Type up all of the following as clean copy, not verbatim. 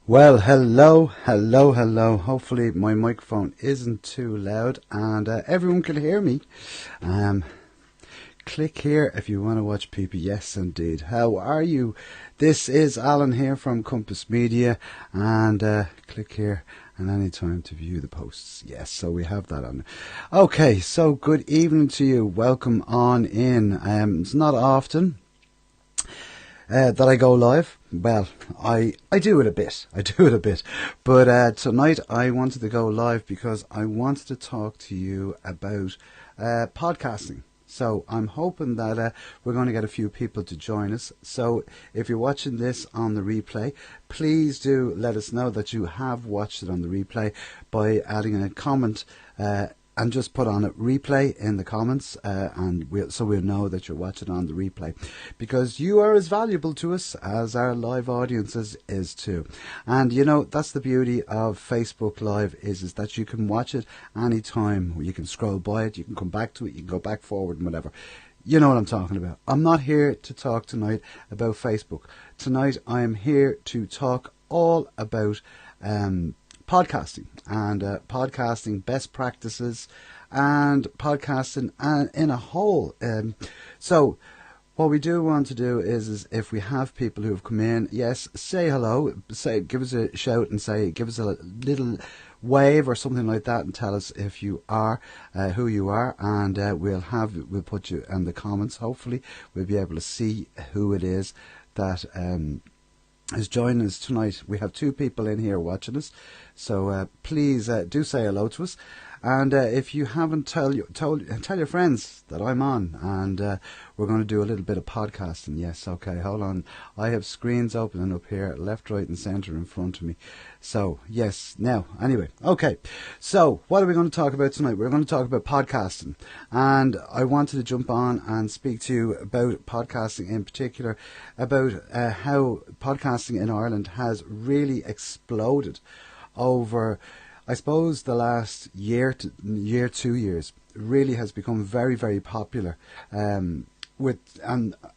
Well, hello, hello, hello. Hopefully my microphone isn't too loud and everyone can hear me. Um, Click here if you want to watch people. Yes, indeed. How are you? This is Alan here from Compass Media and click here and any time to view the posts. Yes, so we have that on. Okay, so good evening to you. Welcome on in. It's not often that I go live. Well, I do it a bit. I do it a bit. But tonight I wanted to go live because I wanted to talk to you about podcasting. So I'm hoping that we're going to get a few people to join us. So if you're watching this on the replay, please do let us know that you have watched it on the replay by adding a comment and just put on a replay in the comments so we'll know that you're watching on the replay, because you are as valuable to us as our live audiences is too. And you know, that's the beauty of Facebook Live is that you can watch it anytime. You can scroll by it, you can come back to it, you can go back forward and whatever. You know what I'm talking about. I'm not here to talk tonight about Facebook. Tonight I am here to talk all about podcasting and podcasting best practices and podcasting in a whole. So what we do want to do is if we have people who have come in, yes, say hello, give us a shout and give us a little wave or something like that and tell us if you are who you are, and we'll put you in the comments. Hopefully we'll be able to see who it is that is joining us tonight. We have two people in here watching us, so please do say hello to us. And if you haven't, tell your friends that I'm on, and we're going to do a little bit of podcasting. Yes, okay, hold on. I have screens opening up here, left, right, and centre in front of me. So yes, now anyway, okay. So what are we going to talk about tonight? We're going to talk about podcasting, and I wanted to jump on and speak to you about podcasting in particular, about how podcasting in Ireland has really exploded over, I suppose, the last year, 2 years. Really has become very, very popular. And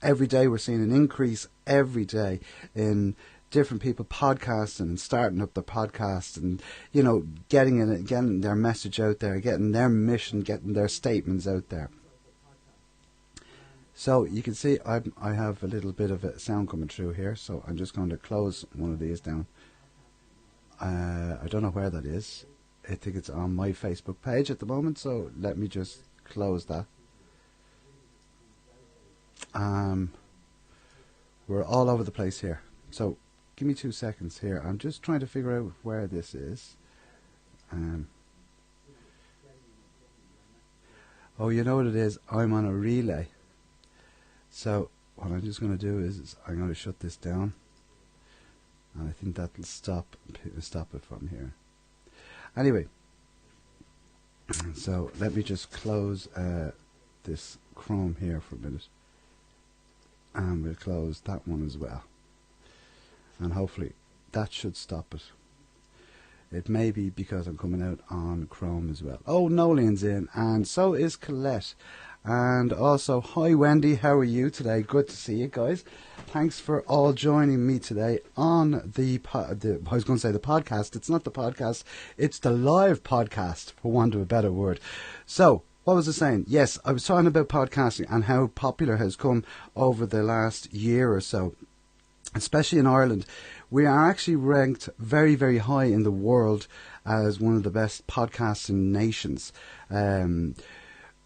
every day we're seeing an increase every day in different people podcasting and starting up their podcast, and you know, getting their message out there, getting their mission, getting their statements out there. So you can see I have a little bit of a sound coming through here, so I'm just going to close one of these down. I don't know where that is. I think it's on my Facebook page at the moment, so let me just close that. We're all over the place here, so give me 2 seconds here. I'm just trying to figure out where this is. Oh, you know what it is? I'm on a relay. So what I'm just going to do is I'm going to shut this down. And I think that'll stop it from here. Anyway, so let me just close this Chrome here for a minute. And we'll close that one as well. And hopefully that should stop it. It may be because I'm coming out on Chrome as well. Oh, Nolan's in, and so is Colette. And also, hi Wendy, how are you today? Good to see you guys. Thanks for all joining me today on I was going to say the podcast. It's not the podcast, it's the live podcast, for want of a better word. So, what was I saying? Yes, I was talking about podcasting and how popular it has come over the last year or so, especially in Ireland. We are actually ranked very, very high in the world as one of the best podcasting nations.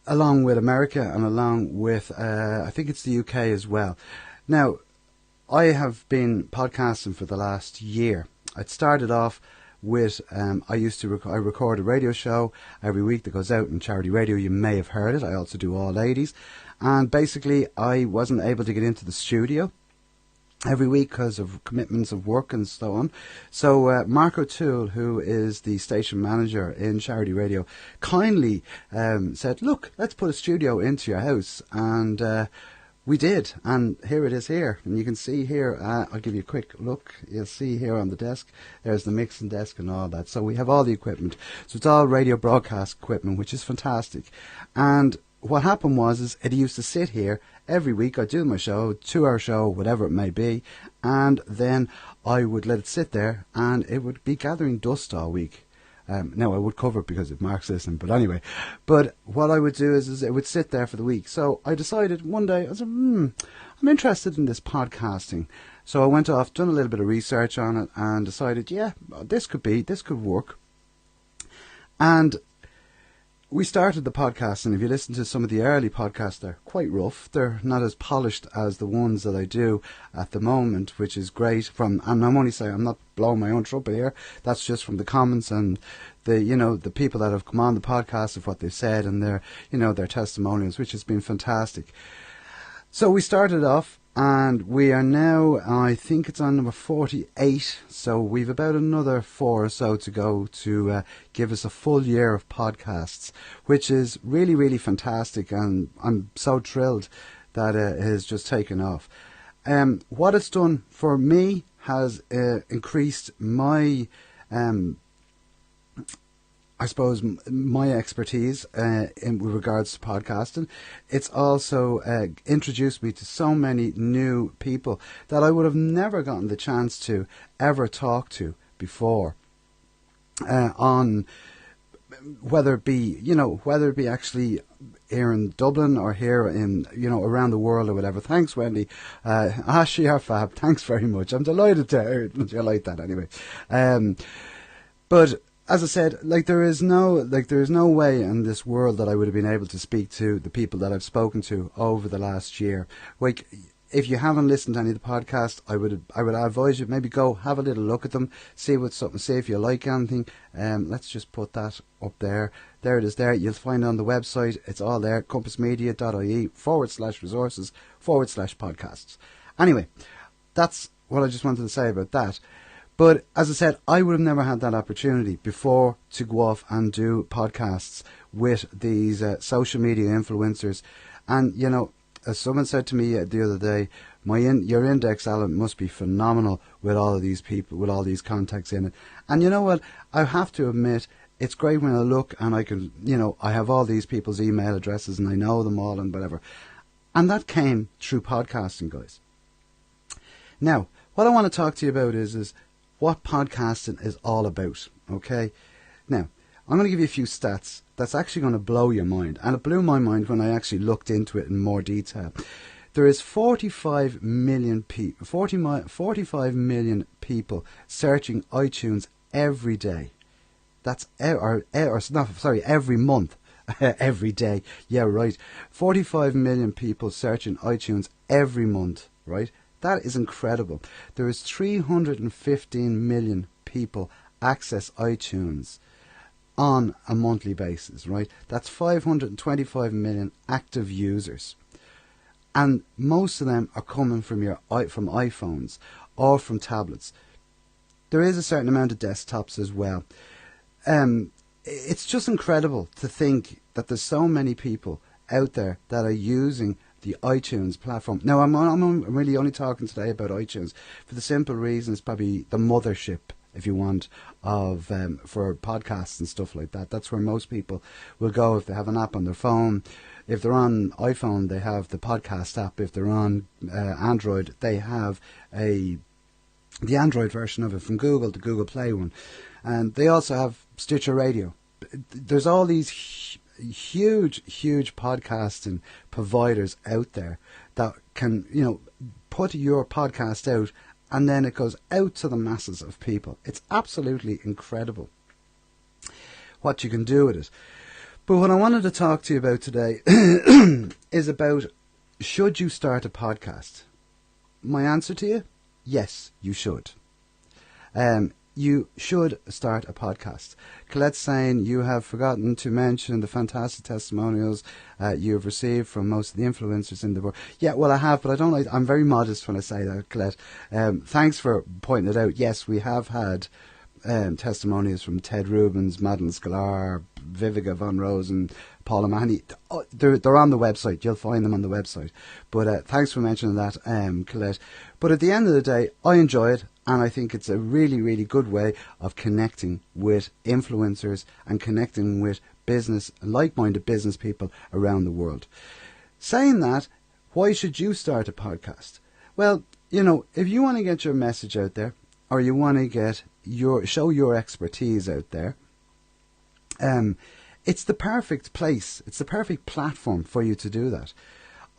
Along with America and along with, I think it's the UK as well. Now, I have been podcasting for the last year. It started off with, I record a radio show every week that goes out in Charity Radio. You may have heard it. I also do All Ladies. And basically, I wasn't able to get into the studio every week because of commitments of work and so on. So Mark O'Toole, who is the station manager in Charity Radio, kindly said, look, let's put a studio into your house. And we did, and here it is here. And you can see here, I'll give you a quick look. You'll see here on the desk, there's the mixing desk and all that. So we have all the equipment. So it's all radio broadcast equipment, which is fantastic. And what happened was it used to sit here every week I'd do my show, 2-hour show, whatever it may be, and then I would let it sit there, and it would be gathering dust all week. Now I would cover it because of Mark's listening, but anyway. But what I would do is it would sit there for the week. So I decided one day, I said, I'm interested in this podcasting. So I went off, done a little bit of research on it, and decided, yeah, this could work. And we started the podcast, and if you listen to some of the early podcasts, they're quite rough. They're not as polished as the ones that I do at the moment, which is great. And I'm only saying, I'm not blowing my own trumpet here. That's just from the comments and the people that have come on the podcast of what they've said and their testimonials, which has been fantastic. So we started off, and we are now, I think it's on number 48, so we've about another 4 or so to go to give us a full year of podcasts, which is really, really fantastic, and I'm so thrilled that it has just taken off. What it's done for me has increased my I suppose my expertise in regards to podcasting. It's also introduced me to so many new people that I would have never gotten the chance to ever talk to before. On whether it be actually here in Dublin or here in around the world or whatever. Thanks, Wendy. She are fab. Thanks very much. I'm delighted to hear you like that. Anyway, but. As I said, there is no way in this world that I would have been able to speak to the people that I've spoken to over the last year. If you haven't listened to any of the podcasts, I would advise you maybe go have a little look at them, see if you like anything. Let's just put that up there. There it is there. You'll find it on the website. It's all there, compassmedia.ie/resources/podcasts. Anyway, that's what I just wanted to say about that. But as I said, I would have never had that opportunity before to go off and do podcasts with these social media influencers. And, as someone said to me the other day, your index, Alan, must be phenomenal with all of these people, with all these contacts in it. And you know what? I have to admit, it's great when I look and I can, I have all these people's email addresses and I know them all and whatever. And that came through podcasting, guys. Now, what I want to talk to you about is what podcasting is all about, okay? Now, I'm going to give you a few stats that's actually going to blow your mind. And it blew my mind when I actually looked into it in more detail. There is 45 million people searching iTunes every day. That's every month. Every day. Yeah, right. 45 million people searching iTunes every month, right? That is incredible. There is 315 million people access iTunes on a monthly basis, right? That's 525 million active users. And most of them are coming from iPhones or from tablets. There is a certain amount of desktops as well. It's just incredible to think that there's so many people out there that are using the iTunes platform. Now, I'm really only talking today about iTunes for the simple reason it's probably the mothership, if you want, of for podcasts and stuff like that. That's where most people will go if they have an app on their phone. If they're on iPhone, they have the podcast app. If they're on Android, they have the Android version of it from Google, the Google Play one. And they also have Stitcher Radio. There's all these huge podcasting providers out there that can put your podcast out and then it goes out to the masses of people. It's absolutely incredible what you can do with it. But what I wanted to talk to you about today is about, should you start a podcast? My answer to you, yes, you should. You should start a podcast. Colette's saying you have forgotten to mention the fantastic testimonials you have received from most of the influencers in the world. Yeah, well, I have, but I'm very modest when I say that, Colette. Thanks for pointing it out. Yes, we have had testimonials from Ted Rubens, Madeline Sklar, Vivica Von Rosen, Paula Mahoney. They're on the website. You'll find them on the website. But thanks for mentioning that, Colette. But at the end of the day, I enjoy it. And I think it's a really, really good way of connecting with influencers and connecting with like-minded business people around the world. Saying that, Why should you start a podcast? Well, if you want to get your message out there, or you want to show your expertise out there, it's the perfect place. It's the perfect platform for you to do that.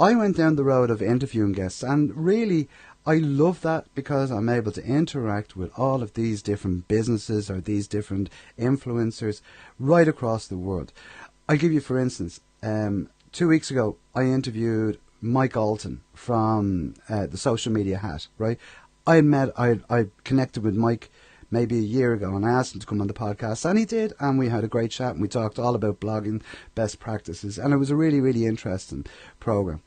I went down the road of interviewing guests, and really, I love that because I'm able to interact with all of these different businesses or these different influencers right across the world. I'll give you, for instance, 2 weeks ago, I interviewed Mike Alton from the Social Media Hat, right? I connected with Mike maybe a year ago, and I asked him to come on the podcast, and he did, and we had a great chat, and we talked all about blogging, best practices, and it was a really, really interesting program.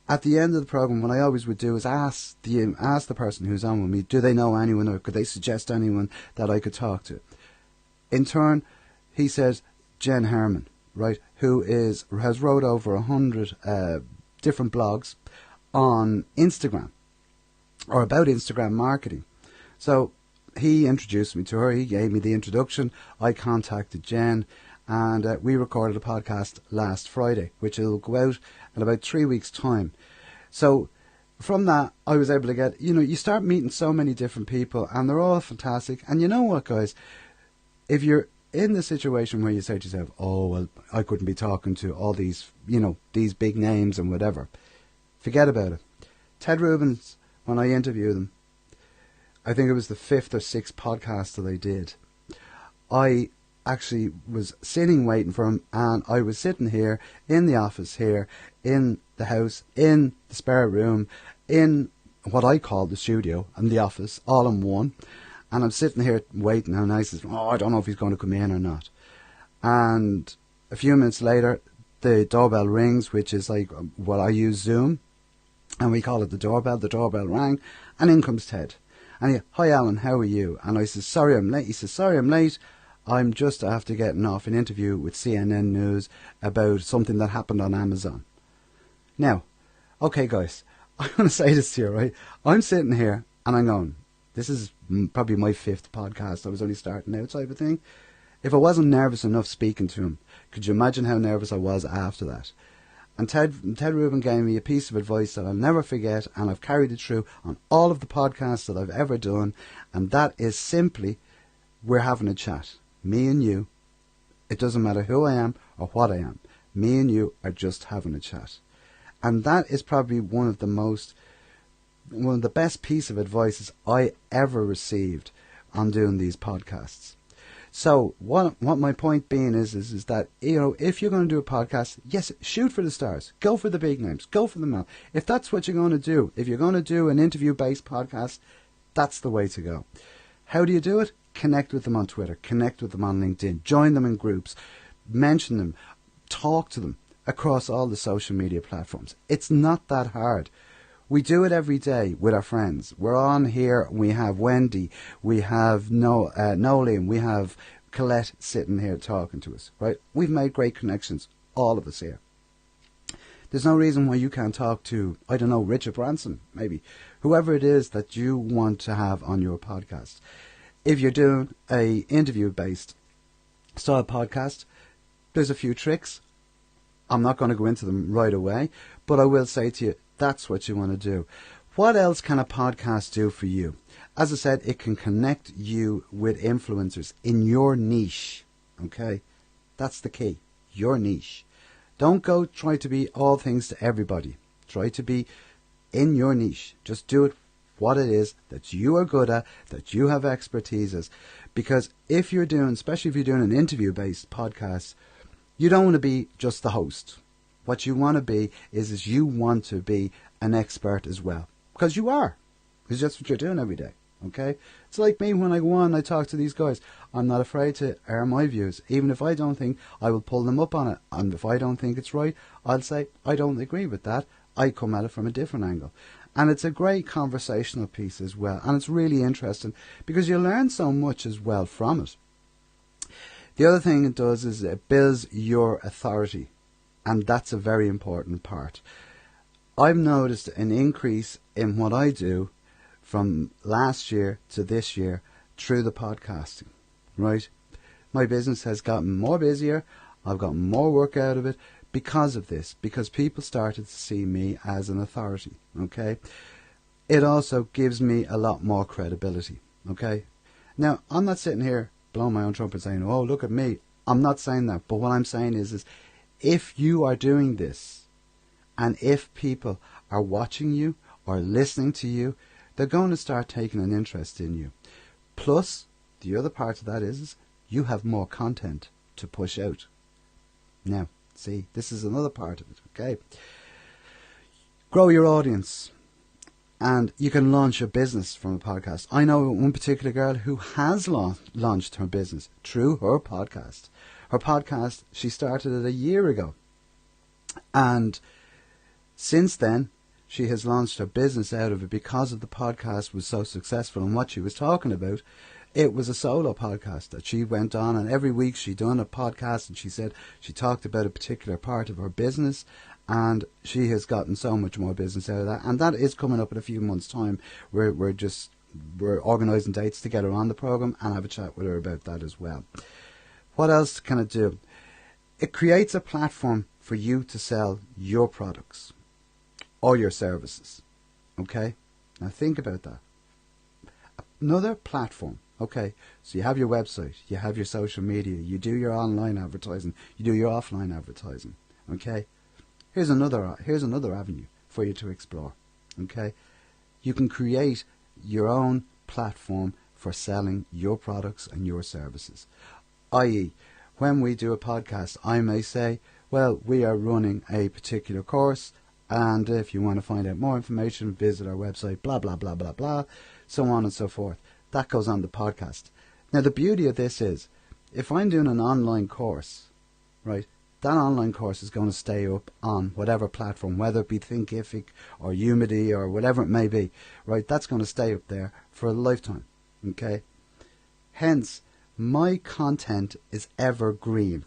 At the end of the program, what I always would do is ask the person who's on with me, do they know anyone, or could they suggest anyone that I could talk to? In turn, he says Jen Harman, right, who has wrote over 100 different blogs on Instagram, or about Instagram marketing. So he introduced me to her, he gave me the introduction, I contacted Jen, and we recorded a podcast last Friday, which will go out in about 3 weeks' time. So from that, I was able to get, you start meeting so many different people, and they're all fantastic. And you know what, guys? If you're in the situation where you say to yourself, oh, well, I couldn't be talking to all these, these big names and whatever, forget about it. Ted Rubens, when I interviewed him, I think it was the 5th or 6th podcast that I did, I actually was sitting waiting for him, and I was sitting here in the office here, in the house, in the spare room, in what I call the studio and the office, all in one. And I'm sitting here waiting, and I says, I don't know if he's going to come in or not. And a few minutes later, the doorbell rings, which is like what I use Zoom, and we call it the doorbell. The doorbell rang, and in comes Ted. And he, hi Alan, how are you? And I says, sorry I'm late. He says, sorry I'm late. I'm just after getting off an interview with CNN News about something that happened on Amazon. Now, okay guys, I'm going to say this to you, right? I'm sitting here and I'm going, this is probably my 5th podcast. I was only starting out type of thing. If I wasn't nervous enough speaking to him, could you imagine how nervous I was after that? And Ted Rubin gave me a piece of advice that I'll never forget, and I've carried it through on all of the podcasts that I've ever done, and that is simply, we're having a chat. Me and you. It doesn't matter who I am or what I am. Me and you are just having a chat. And that is probably one of the best piece of advice I ever received on doing these podcasts. So what my point being is that, if you're going to do a podcast, yes, shoot for the stars. Go for the big names. Go for them all. If that's what you're going to do, if you're going to do an interview-based podcast, that's the way to go. How do you do it? Connect with them on Twitter. Connect with them on LinkedIn. Join them in groups. Mention them. Talk to them across all the social media platforms. It's not that hard. We do it every day with our friends. We're on here. We have Wendy. We have Nolene. We have Colette sitting here talking to us. Right? We've made great connections. All of us here. There's no reason why you can't talk to, I don't know, Richard Branson, maybe. Whoever it is that you want to have on your podcast. If you're doing a interview-based style podcast, there's a few tricks. I'm not going to go into them right away, but I will say to you, that's what you want to do. What else can a podcast do for you? As I said, it can connect you with influencers in your niche. Okay? That's the key. Your niche. Don't go try to be all things to everybody. Try to be in your niche. Just do it what it is that you are good at, that you have expertise as. Because if you're doing, especially if you're doing an interview-based podcast, you don't want to be just the host. What you want to be is you want to be an expert as well. Because you are. Because that's what you're doing every day. Okay? It's like me when I go on and I talk to these guys. I'm not afraid to air my views. Even if I don't think, I will pull them up on it. And if I don't think it's right, I'll say, I don't agree with that. I come at it from a different angle. And it's a great conversational piece as well. And it's really interesting because you learn so much as well from it. The other thing it does is it builds your authority. And that's a very important part. I've noticed an increase in what I do from last year to this year through the podcasting, right? My business has gotten more busier. I've gotten more work out of it. because of this, because people started to see me as an authority, okay? It also gives me a lot more credibility, okay? Now, I'm not sitting here blowing my own trumpet saying, oh, look at me. I'm not saying that, but what I'm saying is if you are doing this, and if people are watching you or listening to you, they're going to start taking an interest in you. Plus, the other part of that is you have more content to push out. Now, see, this is another part of it, okay? Grow your audience. And you can launch a business from a podcast. I know one particular girl who has launched her business through her podcast. Her podcast, she started it a year ago. And since then, she has launched her business out of it because of the podcast was so successful and what she was talking about. It was a solo podcast that she went on, and every week she done a podcast, and she said she talked about a particular part of her business, and she has gotten so much more business out of that. And that is coming up in a few months' time. We're organising dates to get her on the programme and have a chat with her about that as well. What else can it do? It creates a platform for you to sell your products or your services. Okay? Now think about that. Another platform. Okay, so you have your website, you have your social media, you do your online advertising, you do your offline advertising. Okay? Here's another avenue for you to explore. Okay? You can create your own platform for selling your products and your services. I.e., when we do a podcast, I may say, well, we are running a particular course, and if you want to find out more information, visit our website, blah, blah, blah, blah, blah, so on and so forth. That goes on the podcast. Now, the beauty of this is, if I'm doing an online course, right, that online course is going to stay up on whatever platform, whether it be Thinkific or Udemy or whatever it may be, right, that's going to stay up there for a lifetime, okay? Hence, my content is evergreen,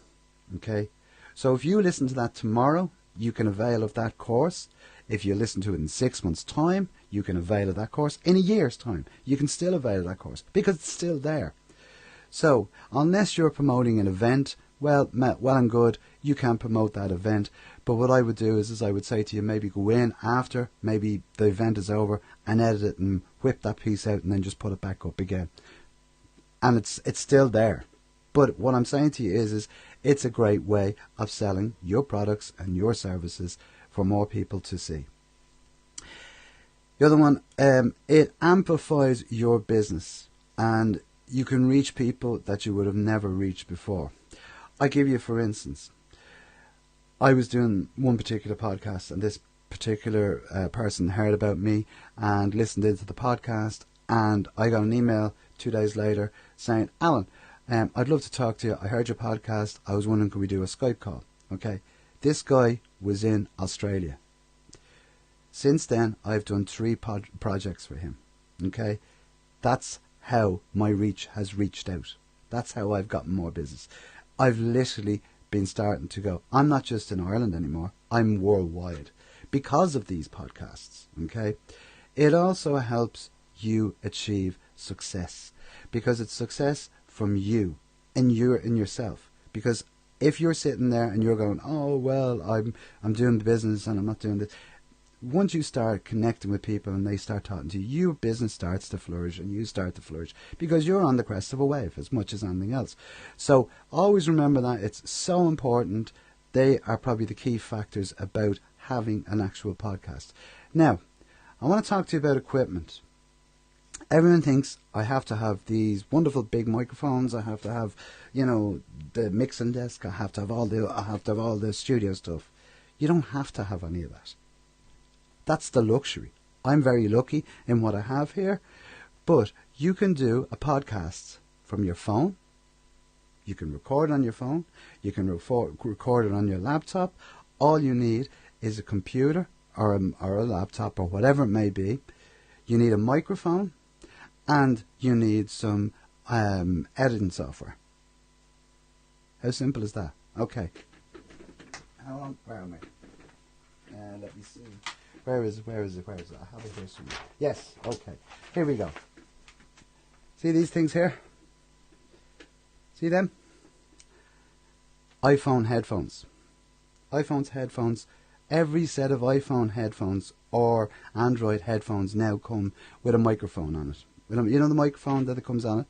okay? So if you listen to that tomorrow, you can avail of that course. If you listen to it in 6 months' time, you can avail of that course. In a year's time, you can still avail of that course because it's still there. So, unless you're promoting an event, well and good, you can promote that event. But what I would do is I would say to you, maybe go in after, maybe the event is over, and edit it and whip that piece out and then just put it back up again. And it's still there. But what I'm saying to you is it's a great way of selling your products and your services for more people to see. The other one, it amplifies your business, and you can reach people that you would have never reached before. I give you, for instance, I was doing one particular podcast, and this particular person heard about me and listened into the podcast, and I got an email 2 days later saying, Alan, I'd love to talk to you. I heard your podcast. I was wondering, could we do a Skype call? Okay. This guy was in Australia. Since then, I've done 3 projects for him. Okay. That's how my reach has reached out. That's how I've gotten more business. I've literally been starting to go, I'm not just in Ireland anymore. I'm worldwide because of these podcasts. Okay. It also helps you achieve success, because it's success from you in yourself. Because if you're sitting there and you're going, oh well, I'm doing the business and I'm not doing this, once you start connecting with people and they start talking to you, your business starts to flourish and you start to flourish because you're on the crest of a wave as much as anything else. So always remember that it's so important. They are probably the key factors about having an actual podcast. Now, I want to talk to you about equipment. Everyone thinks I have to have these wonderful big microphones. I have to have, the mixing desk. I have to have all the studio stuff. You don't have to have any of that. That's the luxury. I'm very lucky in what I have here, but you can do a podcast from your phone. You can record on your phone. You can record it on your laptop. All you need is a computer or a laptop or whatever it may be. You need a microphone. And you need some editing software. How simple is that? Okay. How long? Where am I? Let me see. Where is it? I have it here somewhere. Yes. Okay. Here we go. See these things here? See them? iPhone headphones. iPhone's headphones, every set of iPhone headphones or Android headphones now come with a microphone on it. You know the microphone that it comes on it?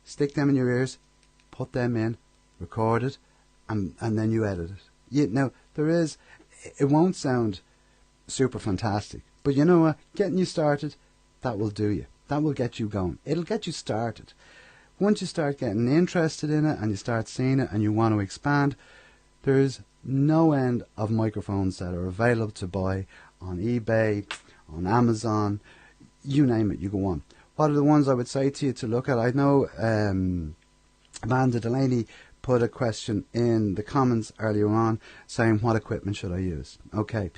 Stick them in your ears, put them in, record it, and then you edit it. Now, it won't sound super fantastic, but you know what? Getting you started, that will do you. That will get you going. It'll get you started. Once you start getting interested in it and you start seeing it and you want to expand, there's no end of microphones that are available to buy on eBay, on Amazon, you name it, you go on. What are the ones I would say to you to look at? I know Amanda Delaney put a question in the comments earlier on saying, what equipment should I use? Okay.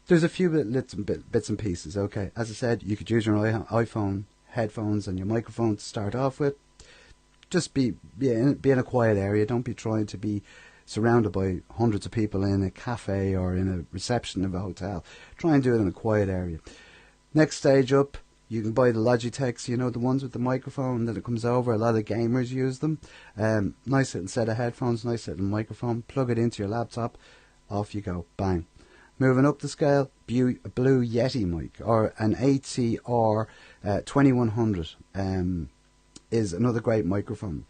There's a few bits and pieces, okay. As I said, you could use your iPhone headphones and your microphone to start off with. Just be in a quiet area. Don't be trying to be surrounded by hundreds of people in a cafe or in a reception of a hotel. Try and do it in a quiet area. Next stage up, you can buy the Logitechs, you know, the ones with the microphone that it comes over. A lot of gamers use them. Nice little set of headphones, nice little microphone. Plug it into your laptop. Off you go. Bang. Moving up the scale, Blue Yeti mic or an ATR 2100 is another great microphone.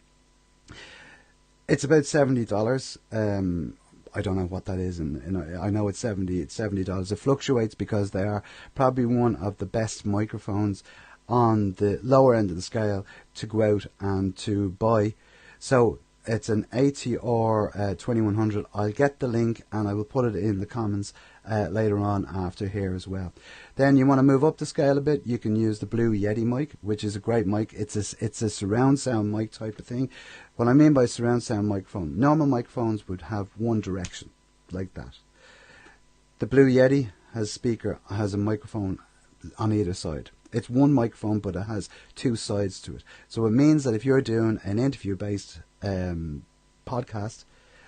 It's about $70. I don't know what that is, and I know it's $70. It fluctuates because they are probably one of the best microphones on the lower end of the scale to go out and to buy. So it's an ATR 2100. I'll get the link and I will put it in the comments later on after here as well. Then you want to move up the scale a bit, you can use the Blue Yeti mic, which is a great mic. It's a surround sound mic type of thing. What I mean by surround sound microphone, normal microphones would have one direction, like that. The Blue Yeti has a microphone on either side. It's one microphone, but it has two sides to it. So it means that if you're doing an interview-based podcast,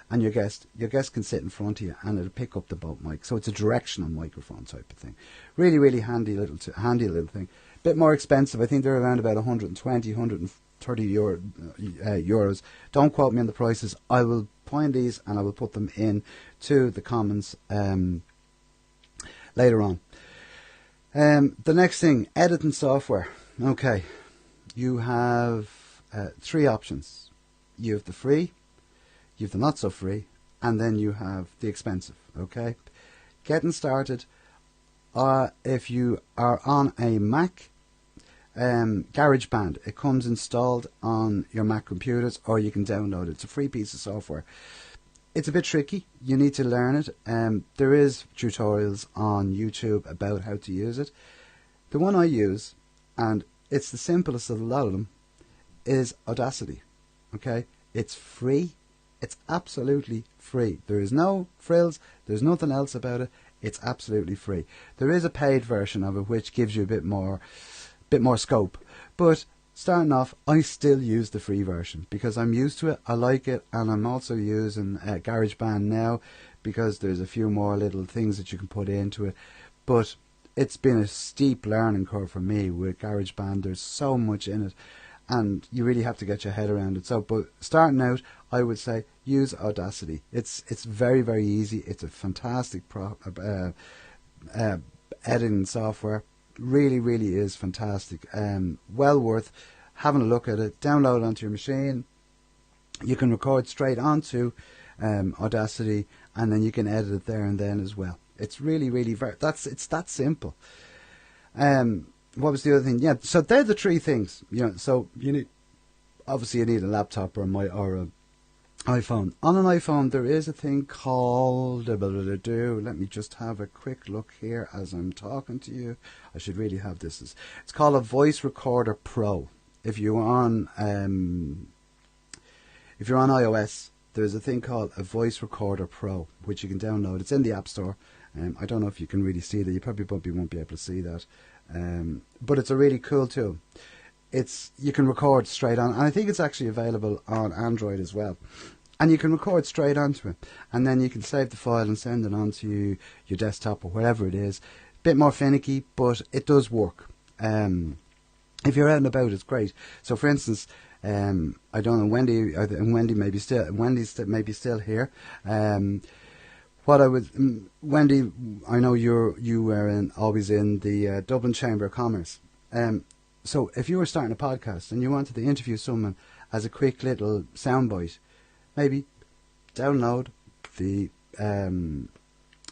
and your guest can sit in front of you and it'll pick up the both mic. So it's a directional microphone type of thing. Really, really handy little thing. Bit more expensive. I think they're around about 120, 130 euros. Don't quote me on the prices. I will find these and I will put them in to the comments later on. The next thing, editing software. Okay, you have three options. You have the free, you have the not so free, and then you have the expensive. Okay, getting started. If you are on a Mac, GarageBand, it comes installed on your Mac computers, or you can download it. It's a free piece of software. It's a bit tricky. You need to learn it. There is tutorials on YouTube about how to use it. The one I use, and it's the simplest of a lot of them, is Audacity. Okay, it's free. It's absolutely free. There is no frills. There's nothing else about it. It's absolutely free. There is a paid version of it which gives you a bit more scope. But starting off, I still use the free version because I'm used to it. I like it, and I'm also using GarageBand now because there's a few more little things that you can put into it. But it's been a steep learning curve for me with GarageBand. There's so much in it, and you really have to get your head around it. So, but starting out, I would say use Audacity. It's very, very easy. It's a fantastic editing software. Really, really is fantastic. Well worth having a look at it. Download it onto your machine. You can record straight onto Audacity, and then you can edit it there and then as well. It's really, really it's that simple. What was the other thing? Yeah, so they're the three things. You know, so you need a laptop or a iPhone. On an iPhone, there is a thing called let me just have a quick look here as I'm talking to you. I should really have this. It's called a Voice Recorder Pro. If you're on iOS, there's a thing called a Voice Recorder Pro, which you can download. It's in the App Store. I don't know if you can really see that. You probably won't be able to see that. But it's a really cool tool. You can record straight on, and I think it's actually available on Android as well. And you can record straight onto it, and then you can save the file and send it onto your desktop or wherever it is. Bit more finicky, but it does work. If you're out and about, it's great. So, for instance, I don't know, Wendy's maybe still here. What I would, Wendy, I know you were always in the Dublin Chamber of Commerce. So if you were starting a podcast and you wanted to interview someone as a quick little soundbite, maybe download the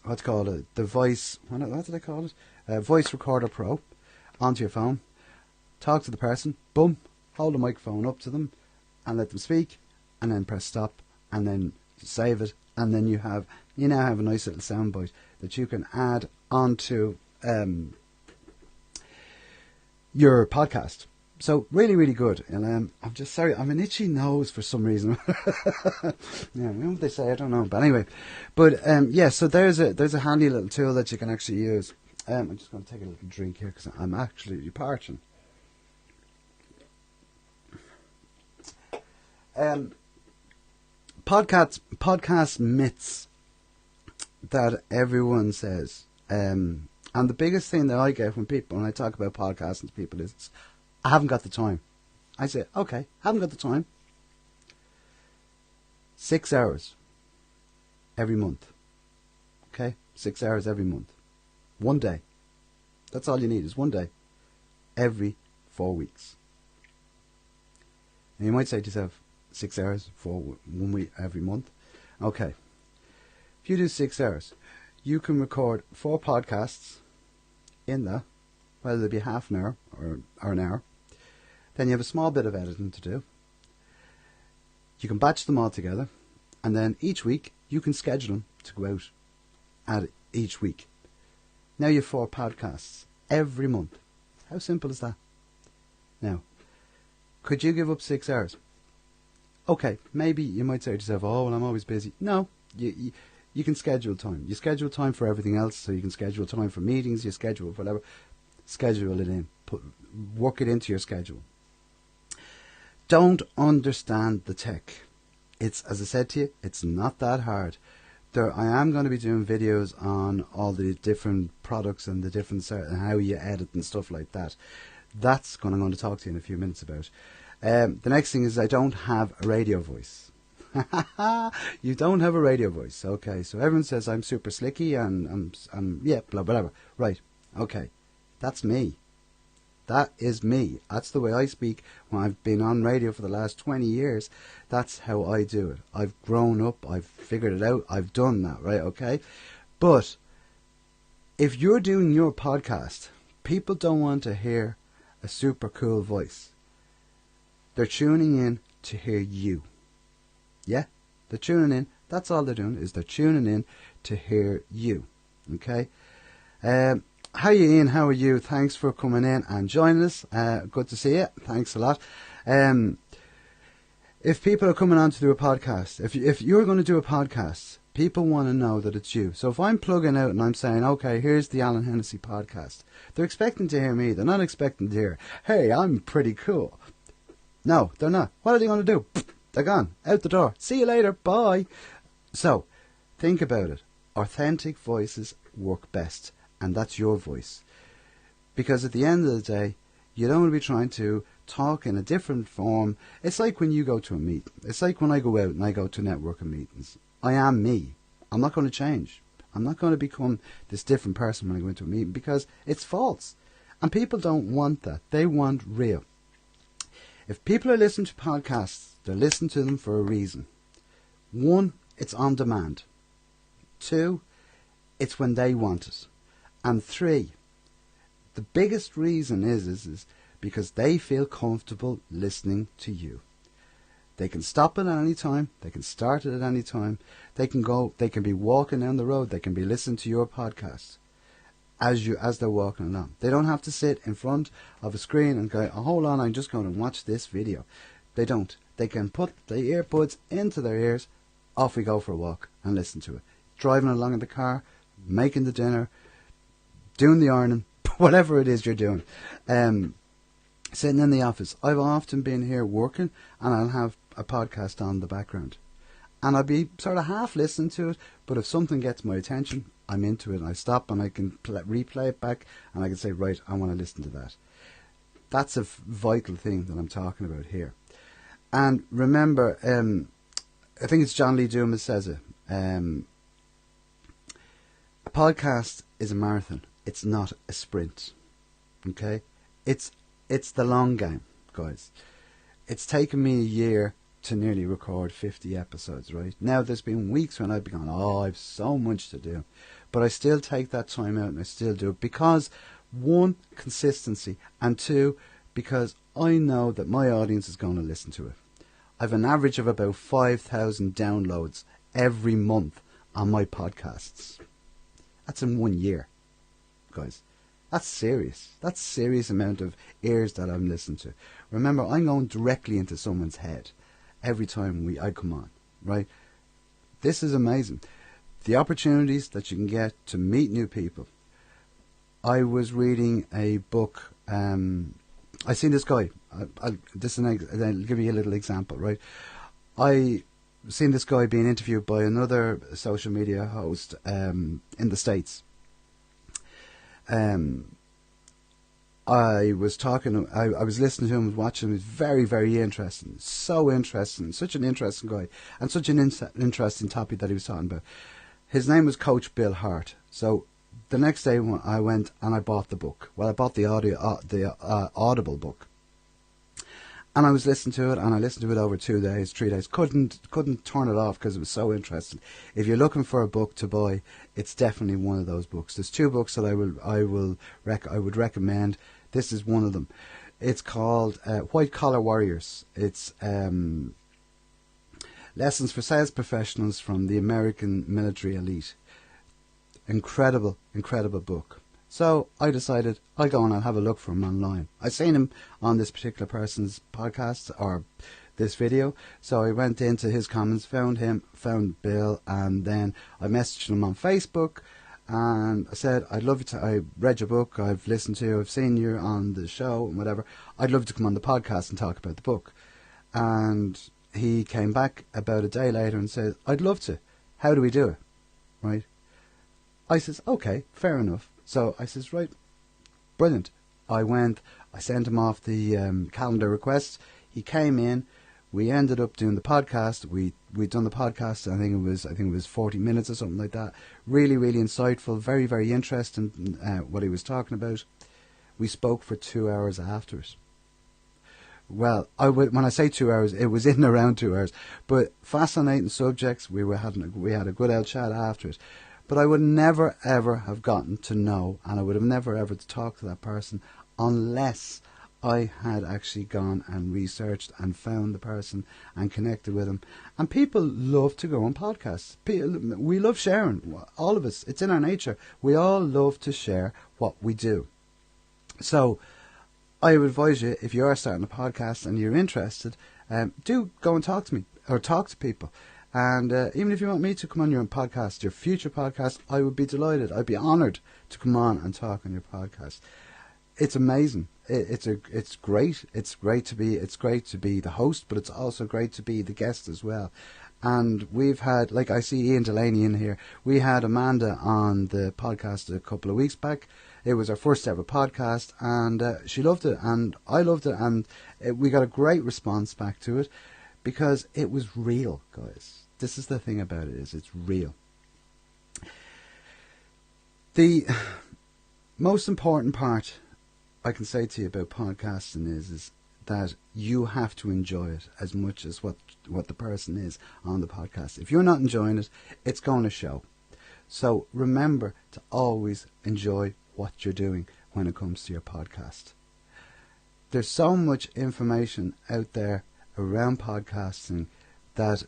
the voice. What did I call it? Voice Recorder Pro onto your phone. Talk to the person. Boom. Hold the microphone up to them and let them speak, and then press stop, and then save it, and then you now have a nice little soundbite that you can add onto your podcast. So really, really good. And I'm just sorry, I'm an itchy nose for some reason. Yeah, what they say, I don't know. But anyway, so there's a handy little tool that you can actually use. I'm just going to take a little drink here because I'm actually parching. Podcast myths that everyone says, and the biggest thing that I get when I talk about podcasting to people is, I haven't got the time. I say, okay, haven't got the time. 6 hours every month. Okay, 6 hours every month. 1 day. That's all you need, is 1 day. Every 4 weeks. And you might say to yourself, 6 hours for 1 week every month. Okay. If you do 6 hours, you can record 4 podcasts in that, whether it be half an hour or an hour. Then you have a small bit of editing to do. You can batch them all together, and then each week you can schedule them to go out at each week. Now you have 4 podcasts every month. How simple is that? Now, could you give up 6 hours? Okay, maybe you might say to yourself, oh, well, I'm always busy. No, you can schedule time. You schedule time for everything else, so you can schedule time for meetings, you schedule whatever. Schedule it in. Work it into your schedule. Don't understand the tech. It's, as I said to you, it's not that hard. I am going to be doing videos on all the different products and the different and how you edit and stuff like that. That's I'm going to talk to you in a few minutes about. The next thing is, I don't have a radio voice. You don't have a radio voice. Okay, so everyone says I'm super slicky and I'm yeah, blah, blah, blah. Right, okay. That's me. That is me. That's the way I speak when I've been on radio for the last 20 years. That's how I do it. I've grown up. I've figured it out. I've done that, right? Okay? But if you're doing your podcast, people don't want to hear a super cool voice. They're tuning in to hear you. Yeah? They're tuning in. That's all they're doing, is they're tuning in to hear you. Okay? How are you, Ian? How are you? Thanks for coming in and joining us. Good to see you. Thanks a lot. If people are coming on to do a podcast, if you're going to do a podcast, people want to know that it's you. So if I'm plugging out and I'm saying, okay, here's the Alan Hennessy podcast, they're expecting to hear me. They're not expecting to hear, hey, I'm pretty cool. No, they're not. What are they going to do? They're gone. Out the door. See you later. Bye. So, think about it. Authentic voices work best. And that's your voice. Because at the end of the day, you don't want to be trying to talk in a different form. It's like when you go to a meeting. It's like when I go out and I go to networking meetings. I am me. I'm not going to change. I'm not going to become this different person when I go into a meeting, because it's false. And people don't want that. They want real. If people are listening to podcasts, they're listening to them for a reason. 1, it's on demand. 2, it's when they want it. And 3, the biggest reason is because they feel comfortable listening to you. They can stop it at any time. They can start it at any time. They can be walking down the road. They can be listening to your podcast as they're walking along. They don't have to sit in front of a screen and go, oh, hold on, I'm just going to watch this video. They don't. They can put the earbuds into their ears. Off we go for a walk and listen to it. Driving along in the car, making the dinner, doing the ironing, whatever it is you're doing. Sitting in the office. I've often been here working and I'll have a podcast on the background. And I'll be sort of half listening to it, but if something gets my attention, I'm into it and I stop and I can replay it back and I can say, right, I want to listen to that. That's a vital thing that I'm talking about here. And remember, I think it's John Lee Dumas says it. A podcast is a marathon. It's not a sprint. Okay? It's the long game, guys. It's taken me a year to nearly record 50 episodes, right? Now, there's been weeks when I've been going, I've so much to do. But I still take that time out and I still do it because, one, consistency, and two, because I know that my audience is going to listen to it. I've an average of about 5,000 downloads every month on my podcasts. That's in 1 year, guys. That's serious. That's a serious amount of ears that I'm listening to. Remember, I'm going directly into someone's head every time I come on, right? This is amazing. The opportunities that you can get to meet new people. I was reading a book. I seen this guy. I'll give you a little example, right? I seen this guy being interviewed by another social media host in the States. I was talking. I was listening to him, watching him. It was very, very interesting. So interesting. Such an interesting guy, and such an interesting topic that he was talking about. His name was Coach Bill Hart. So the next day I went and I bought the book. Well, I bought the Audible book, and I was listening to it, and I listened to it over 2 days, 3 days. Couldn't turn it off because it was so interesting. If you're looking for a book to buy, it's definitely one of those books. There's 2 books that I would recommend. This is one of them. It's called White Collar Warriors. It's Lessons for Sales Professionals from the American Military Elite. Incredible, incredible book. So I decided I'll go and I'll have a look for him online. I seen him on this particular person's podcast or this video. So I went into his comments, found him, found Bill, and then I messaged him on Facebook and I said, I'd love you to, I read your book, I've listened to you, I've seen you on the show and whatever. I'd love to come on the podcast and talk about the book. And he came back about a day later and said, I'd love to. How do we do it? Right? I says, okay, fair enough. So I says, right, brilliant. I sent him off the calendar request. He came in. We ended up doing the podcast. We'd done the podcast. I think it was 40 minutes or something like that. Really, really insightful. Very, very interesting what he was talking about. We spoke for 2 hours after it. Well, when I say 2 hours, it was in around 2 hours. But fascinating subjects. We had a good old chat after it. But I would never ever have gotten to know, and I would have never ever to talk to that person unless I had actually gone and researched and found the person and connected with them. And people love to go on podcasts. We love sharing. All of us. It's in our nature. We all love to share what we do. So I would advise you, if you are starting a podcast and you're interested, do go and talk to me or talk to people. And even if you want me to come on your podcast, your future podcast, I would be delighted. I'd be honoured to come on and talk on your podcast. It's amazing. It's great. It's great to be the host, but it's also great to be the guest as well. And we've had, like I see Ian Delaney in here. We had Amanda on the podcast a couple of weeks back. It was our first ever podcast, and she loved it, and I loved it, and we got a great response back to it because it was real, guys. This is the thing about it, is it's real. The most important part I can say to you about podcasting is that you have to enjoy it as much as what the person is on the podcast. If you're not enjoying it, it's going to show. So remember to always enjoy what you're doing when it comes to your podcast. There's so much information out there around podcasting that,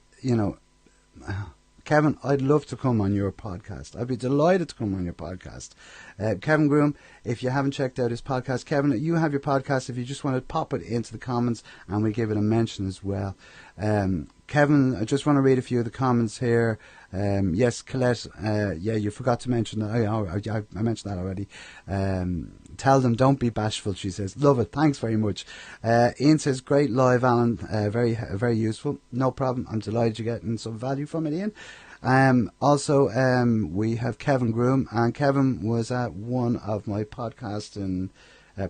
Kevin, I'd love to come on your podcast. I'd be delighted to come on your podcast. Kevin Groom, if you haven't checked out his podcast, Kevin, you have your podcast. If you just want to pop it into the comments and we give it a mention as well. Kevin, I just want to read a few of the comments here. Yes, Colette, you forgot to mention that. I mentioned that already. Tell them, don't be bashful, she says. Love it. Thanks very much. Ian says, great live, Alan. Very, very useful. No problem. I'm delighted you're getting some value from it, Ian. Also, we have Kevin Groom, and Kevin was at one of my podcast and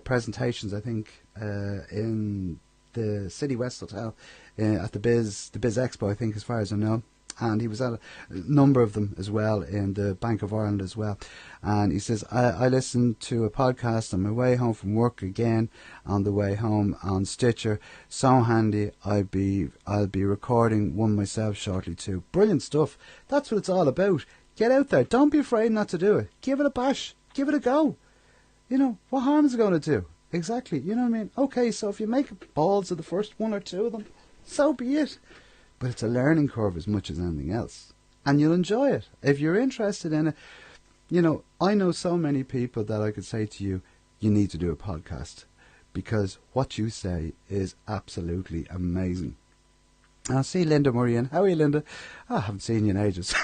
presentations, I think, in the City West Hotel at the Biz Expo, I think, as far as I know. And he was at a number of them as well in the Bank of Ireland as well. And he says, I listened to a podcast on my way home from work again, on the way home on Stitcher. So handy. I'll be recording one myself shortly too. Brilliant stuff. That's what it's all about. Get out there. Don't be afraid not to do it. Give it a bash. Give it a go. You know, what harm is it going to do? Exactly. You know what I mean? Okay, so if you make balls of the first one or two of them, so be it. But it's a learning curve as much as anything else. And you'll enjoy it. If you're interested in it, you know, I know so many people that I could say to you, you need to do a podcast. Because what you say is absolutely amazing. I'll see Linda Murray in. How are you, Linda? Oh, I haven't seen you in ages.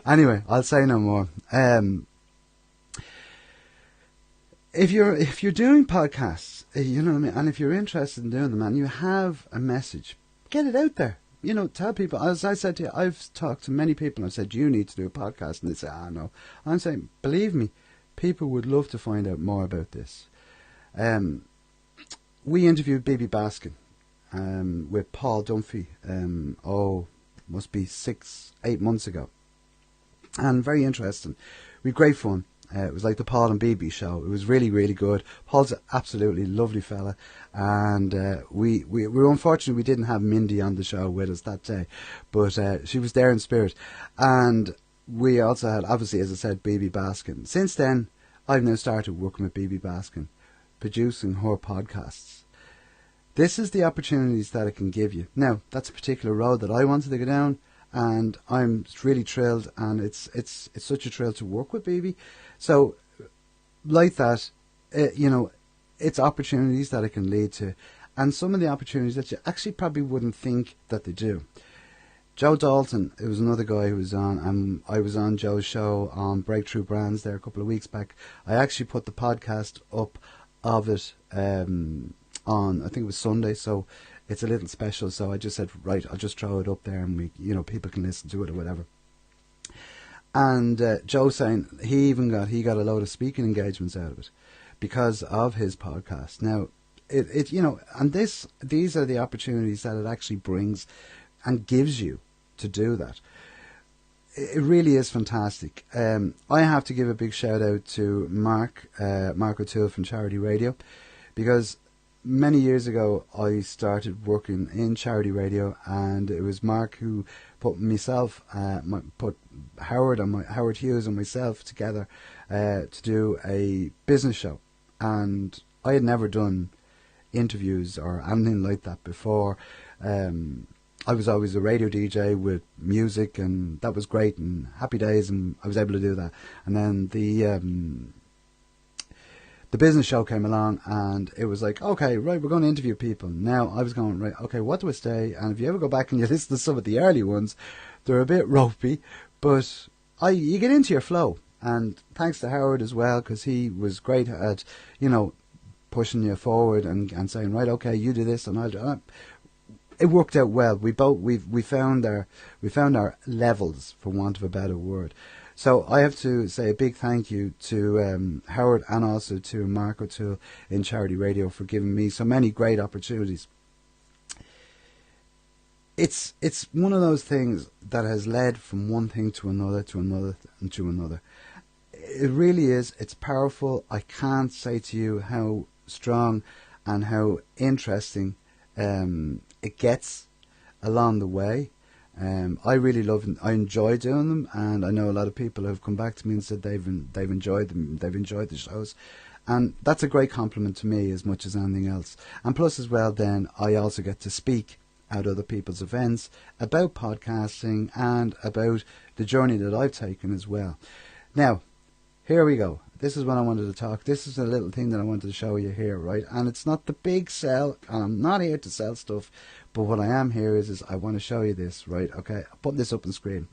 Anyway, I'll say no more. If you're doing podcasts, you know what I mean, and if you're interested in doing them and you have a message, get it out there. You know, tell people, as I said to you, I've talked to many people and I've said, you need to do a podcast. And they say, no. I'm saying, believe me, people would love to find out more about this. We interviewed Bibi Baskin with Paul Dunphy, must be 6-8 months ago. And very interesting. We had great fun. It was like the Paul and Bibi show. It was really, really good. Paul's an absolutely lovely fella. And we were unfortunate we didn't have Mindy on the show with us that day. But she was there in spirit. And we also had, obviously, as I said, Bibi Baskin. Since then, I've now started working with Bibi Baskin, producing her podcasts. This is the opportunities that it can give you. Now, that's a particular road that I wanted to go down. And I'm really thrilled, and it's such a thrill to work with Bibi. So, like that, you know, it's opportunities that it can lead to, and some of the opportunities that you actually probably wouldn't think that they do. Joe Dalton, it was another guy who was on, and I was on Joe's show on Breakthrough Brands there a couple of weeks back. I actually put the podcast up of it on, I think it was Sunday, so it's a little special, so I just said, right, I'll just throw it up there and people can listen to it or whatever. And Joe saying he got a load of speaking engagements out of it because of his podcast. Now, and these are the opportunities that it actually brings and gives you to do that. It really is fantastic. I have to give a big shout out to Mark O'Toole from Charity Radio, because many years ago, I started working in Charity Radio, and it was Mark who put myself, put Howard Hughes and myself together to do a business show. And I had never done interviews or anything like that before. I was always a radio DJ with music, and that was great and happy days, and I was able to do that. And then the business show came along, and it was like, okay, right, we're going to interview people. Now I was going, right, okay, what do I say? And if you ever go back and you listen to some of the early ones, they're a bit ropey, but you get into your flow. And thanks to Howard as well, because he was great at, pushing you forward and saying, right, okay, you do this and I'll do that. It worked out well. We found our levels, for want of a better word. So I have to say a big thank you to Howard and also to Mark O'Toole in Charity Radio for giving me so many great opportunities. It's one of those things that has led from one thing to another, and to another. It really is. It's powerful. I can't say to you how strong and how interesting it gets along the way. I really love and I enjoy doing them, and I know a lot of people have come back to me and said they've enjoyed them, they've enjoyed the shows, and that's a great compliment to me as much as anything else. And plus as well, then I also get to speak at other people's events about podcasting and about the journey that I've taken as well. Now, here we go. This is what I wanted to talk. This is a little thing that I wanted to show you here, right? And it's not the big sell, and I'm not here to sell stuff, but what I am here is I want to show you this, right? Okay, I'll put this up on screen.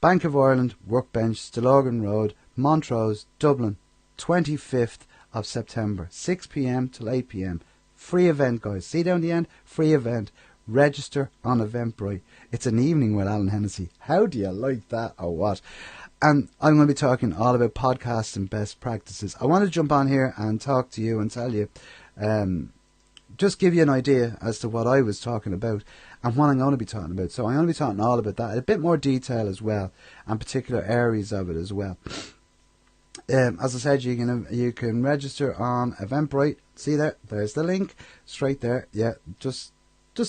Bank of Ireland, Workbench, Stillorgan Road, Montrose, Dublin, 25th of September, 6 p.m. till 8 p.m. Free event, guys. See down the end? Free event. Register on Eventbrite. It's an evening with Alan Hennessy. How do you like that, or what? And I'm going to be talking all about podcasts and best practices. I want to jump on here and talk to you and tell you, just give you an idea as to what I was talking about and what I'm going to be talking about. So I'm going to be talking all about that, a bit more detail as well, and particular areas of it as well. As I said, you can register on Eventbrite. See there? There's the link, straight there. Yeah, just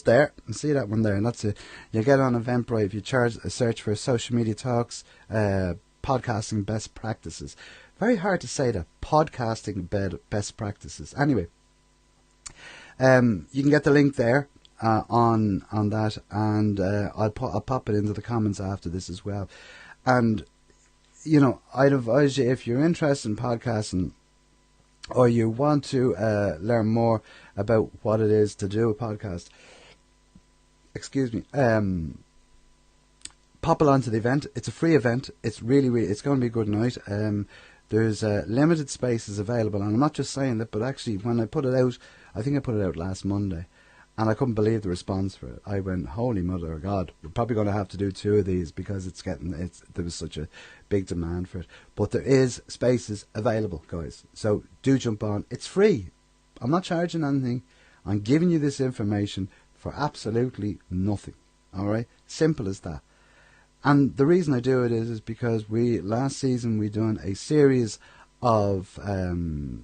there. And see that one there, and that's it. You get on Eventbrite if you search for social media talks, podcasting best practices. Very hard to say that, podcasting best practices. Anyway, you can get the link there on that, and I'll pop it into the comments after this as well. And I'd advise you, if you're interested in podcasting, or you want to learn more about what it is to do a podcast, pop along to the event. It's a free event. It's really, it's going to be a good night. There's limited spaces available, and I'm not just saying that, but actually when I put it out, I think I put it out last Monday, and I couldn't believe the response for it. I went, holy mother of God, we're probably going to have to do 2 of these because there was such a big demand for it. But there is spaces available, guys. So do jump on. It's free. I'm not charging anything. I'm giving you this information for absolutely nothing. All right? Simple as that. And the reason I do it is because last season we done a series of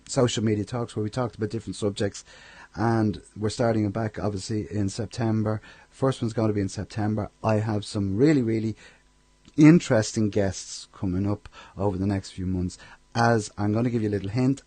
social media talks where we talked about different subjects, and we're starting it back obviously in September. First one's going to be in September. I have some really, really interesting guests coming up over the next few months. As I'm going to give you a little hint,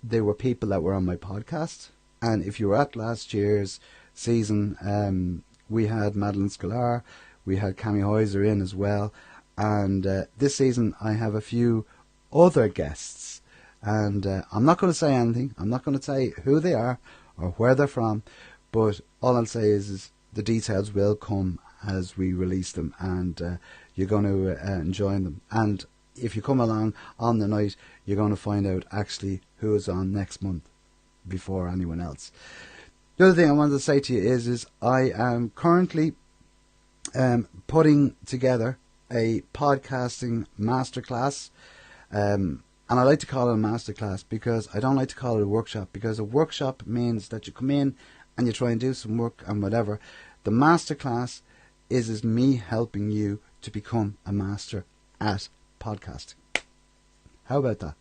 they were people that were on my podcast. And if you were at last year's season, we had Madeline Scalar, we had Cami Heiser in as well, and this season I have a few other guests, and I'm not going to say anything. I'm not going to say who they are or where they're from, but all I'll say is the details will come as we release them, and you're going to enjoy them. And if you come along on the night, you're going to find out actually who is on next month before anyone else. The other thing I wanted to say to you is I am currently putting together a podcasting masterclass, and I like to call it a masterclass because I don't like to call it a workshop, because a workshop means that you come in and you try and do some work and whatever. The masterclass is me helping you to become a master at podcasting. How about that?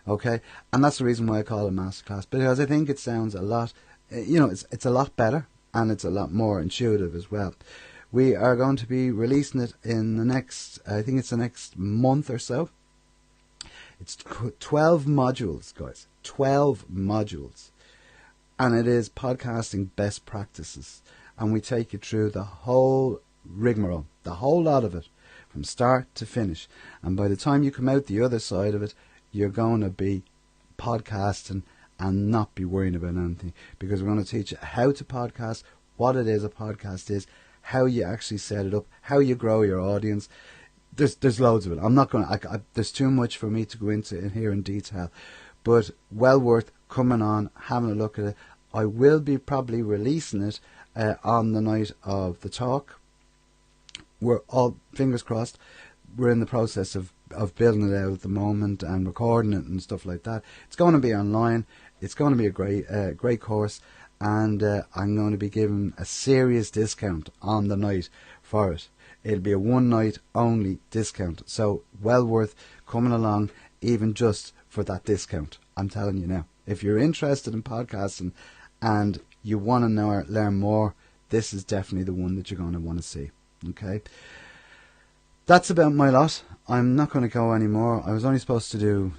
Okay, and that's the reason why I call it a masterclass, because I think it sounds a lot, it's a lot better, and it's a lot more intuitive as well. We are going to be releasing it in the next month or so. It's 12 modules, guys. 12 modules. And it is podcasting best practices. And we take you through the whole rigmarole, the whole lot of it, from start to finish. And by the time you come out the other side of it, you're going to be podcasting and not be worrying about anything. Because we're going to teach you how to podcast, what it is a podcast is, how you actually set it up, how you grow your audience. There's loads of it. I'm not going to, there's too much for me to go into in here in detail, but well worth coming on, having a look at it. I will be probably releasing it on the night of the talk. We're all, fingers crossed, we're in the process of building it out at the moment and recording it and stuff like that. It's going to be online. It's going to be a great course, and I'm going to be giving a serious discount on the night for it. It'll be a one night only discount, so well worth coming along even just for that discount. I'm telling you now, if you're interested in podcasting and you want to learn more, this is definitely the one that you're going to want to see. Okay, that's about my lot. I'm not going to go anymore. I was only supposed to do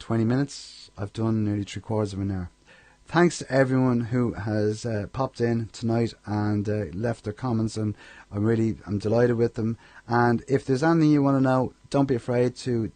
20 minutes. I've done nearly 3/4 of an hour. Thanks to everyone who has popped in tonight and left their comments, and I'm delighted with them. And if there's anything you want to know, don't be afraid to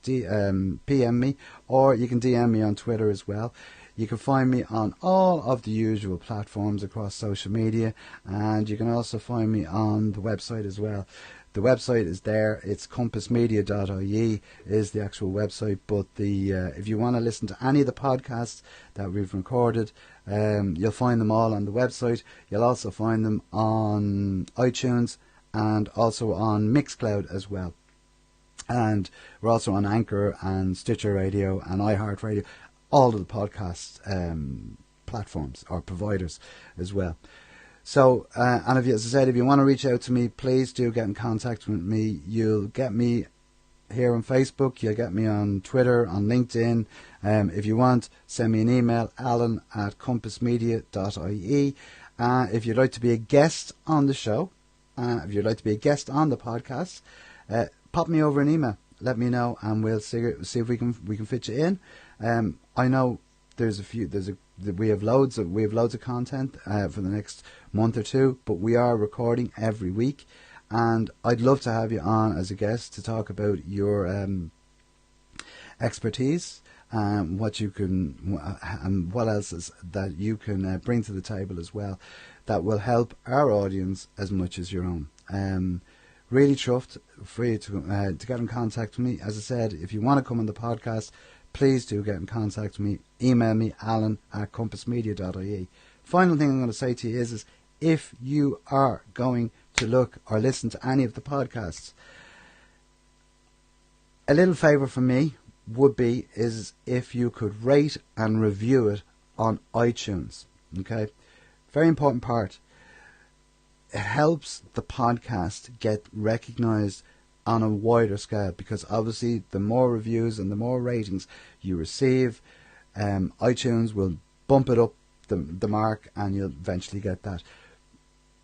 PM me, or you can DM me on Twitter as well. You can find me on all of the usual platforms across social media, and you can also find me on the website as well. The website is there. It's compassmedia.ie is the actual website. But if you want to listen to any of the podcasts that we've recorded, you'll find them all on the website. You'll also find them on iTunes and also on Mixcloud as well. And we're also on Anchor and Stitcher Radio and iHeartRadio. All of the podcast platforms or providers as well. So, and as I said, if you want to reach out to me, please do get in contact with me. You'll get me here on Facebook, you'll get me on Twitter, on LinkedIn. If you want, send me an email, alan@compassmedia.ie. If you'd like to be a guest on the show, if you'd like to be a guest on the podcast, pop me over an email. Let me know, and we'll see if we can fit you in. I know we have loads of content for the next month or two, but we are recording every week, and I'd love to have you on as a guest to talk about your expertise, what you can and what else is that you can bring to the table as well, that will help our audience as much as your own. Really chuffed for you to get in contact with me. As I said, if you want to come on the podcast, please do get in contact with me. Email me, alan@compassmedia.ie. Final thing I'm going to say to you is if you are going to look or listen to any of the podcasts, a little favour from me would be is if you could rate and review it on iTunes. Okay, very important part. It helps the podcast get recognised on a wider scale, because obviously the more reviews and the more ratings you receive, iTunes will bump it up the mark, and you'll eventually get that.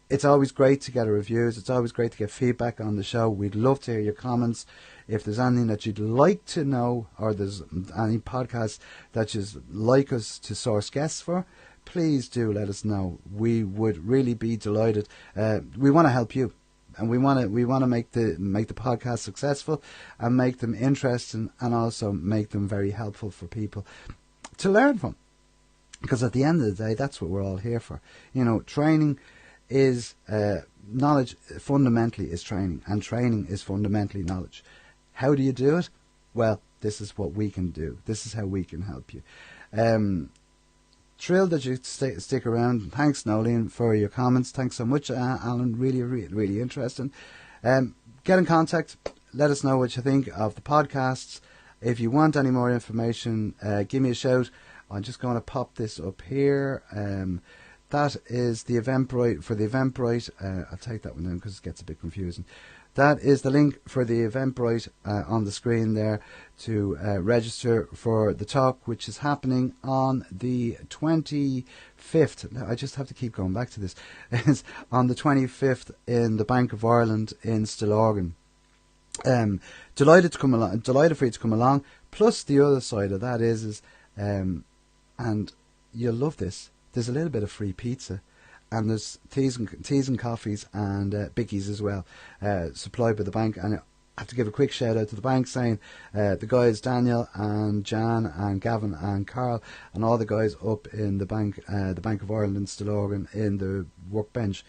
It's always great to get reviews. It's always great to get feedback on the show. We'd love to hear your comments. If there's anything that you'd like to know, or there's any podcasts that you'd like us to source guests for, please do let us know. We would really be delighted. We want to help you, and we want to make the podcast successful and make them interesting, and also make them very helpful for people to learn from. Because at the end of the day, that's what we're all here for. You know, training is knowledge. Fundamentally, is training, and training is fundamentally knowledge. How do you do it? Well, this is what we can do. This is how we can help you. Thrilled that you stick around. Thanks, Nolene, for your comments. Thanks so much, Alan. Really, really, really interesting. Get in contact. Let us know what you think of the podcasts. If you want any more information, give me a shout. I'm just going to pop this up here. That is the Eventbrite. For the Eventbrite, I'll take that one down because it gets a bit confusing. That is the link for the Eventbrite on the screen there to register for the talk, which is happening on the 25th. Now, I just have to keep going back to this. It's on the 25th in the Bank of Ireland in Stillorgan. Delighted for you to come along. Plus, the other side of that is and you'll love this, there's a little bit of free pizza. And there's teas and coffees and bickies as well, supplied by the bank. And I have to give a quick shout out to the bank, saying the guys Daniel and Jan and Gavin and Carl and all the guys up in the Bank of Ireland in Stillorgan in the workbench.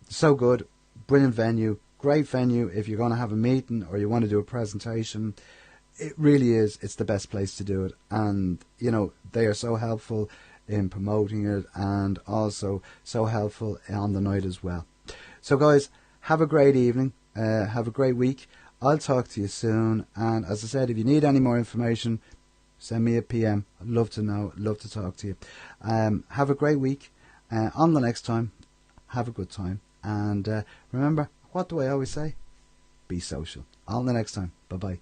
So good, brilliant venue, great venue. If you're going to have a meeting or you want to do a presentation, it really is. It's the best place to do it. And you know, they are so helpful in promoting it, and also so helpful on the night as well. So guys, have a great evening, have a great week. I'll talk to you soon, and as I said, if you need any more information, send me a PM. I'd love to know, love to talk to you. Have a great week. On the next time, have a good time, and remember, what do I always say? Be social. On the next time. Bye bye.